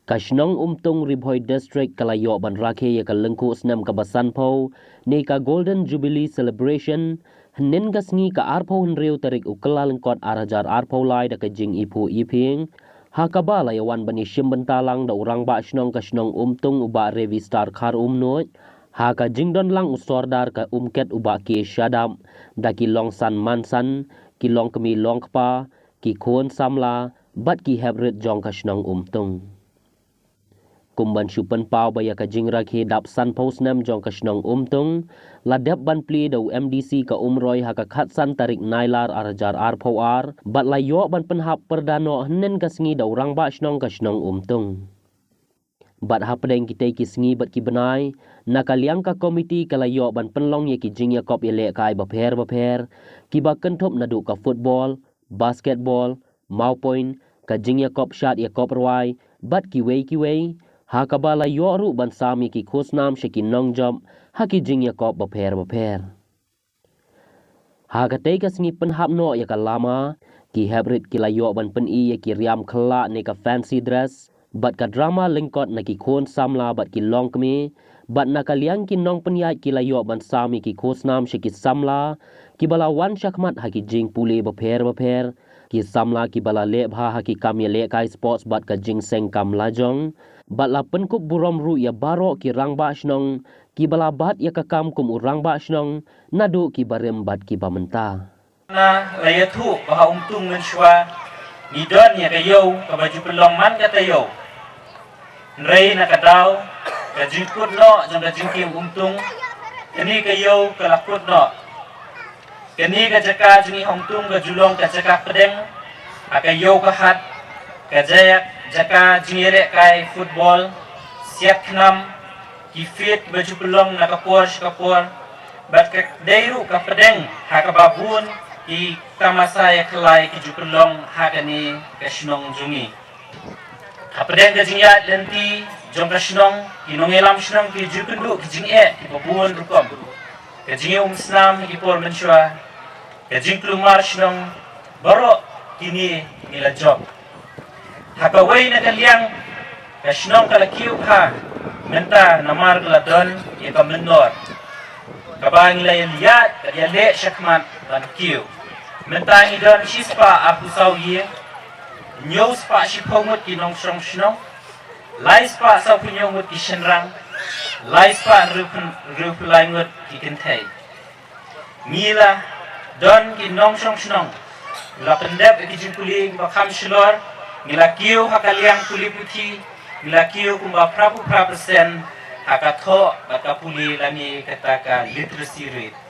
Kashnong umtung Ribhoi District Kalayo ban rakhe ya kalengku snam kabasan po ni ka Golden Jubilee Celebration hnen gasngi ka arpo hunreu tarik ukela lengkot arajar arpo lai da kajing ipu iping ha kabala yawan bani shim bentalang da urang ba shnong kashnong umtung uba revi star khar umnoj ha ka jingdon lang usordar ka umket uba ki shadam da ki long san mansan ki long kemi long kpa ki khon samla bat ki hebrit jong kashnong umtung kumban syupen pau baya ka jingra ki dap san pos nam jong ka snong umtung la dep ban pli do MDC ka umroi ha ka khat san tarik nailar arajar arpo ar bat la yo ban penhap perdano hnen ka sngi do rang ba snong ka snong umtung bat ha pedeng kita ki sngi bat ki benai nakaliang ka komiti kala yo ban penlong ye ki jingya kop ye le kai baper ki ba kenthop nadu ka football basketball mau point ka jingya kop shot ye kop rwai bat ki wei ha kabala yoru ban sami ki khosnam sheki nongjom ha ki jingya kop baper ha ka te ka sngi penhap no ya ka lama ki hybrid ki la yo ban pen i ya ki riam khla ne ka fancy dress bat ka drama lingkot na ki khon samla bat ki long kmi bat na ka liang ki nong penyai ki la yo ban sami ki khosnam sheki samla ki bala wan shakmat ha ki jing pule baper ki samla ki bala le bha ha ki kam ye le kai sports bat ka jing seng kam la jong bat la penkuk burom ru ya baro ki rang ba shnong ki bala bat ya kakam kum urang ba shnong nadu ki barem bat ki bamenta na laya thu ba umtung men shwa ni don ya kayo ka baju pelong man ka tayo rei na kadaw ka jingkut no jang ka jingkim umtung kani kayo ka lakut no kani ka jaka jingi umtung ka julong ka jaka pedeng akayo ka hat ka jayak jaka jingere kai football siap knam ki fit baju pelong na kapor bat ka deiru ka pedeng ha ka babun ki tamasa ya kelai ki jupelong ha ka ni ka shnong jungi ha pedeng ka jingya lenti jong ka shnong ki nongelam shnong ki jupendu ki jinge ki babun rukom ka jinge snam ki por menshwa ka jingklumar shnong baro kini nila job hakaway na kalyang kashnong kalakiw ka menta namar kaladon ya kamenor kabang layaliyat kalyale syakmat kalakiw menta ngidon shispa apusaw ye nyo spa shipomot kinong shnong lai spa saw punyongot kishenrang lai spa rupulayngot kikintay mila don kinong shnong lapendep ikijimpuling bakam shilor Milakiyo hakaliang puli puti, milakiyo kumba prapu prapersen hakatho baka puli lani kataka literacy rate.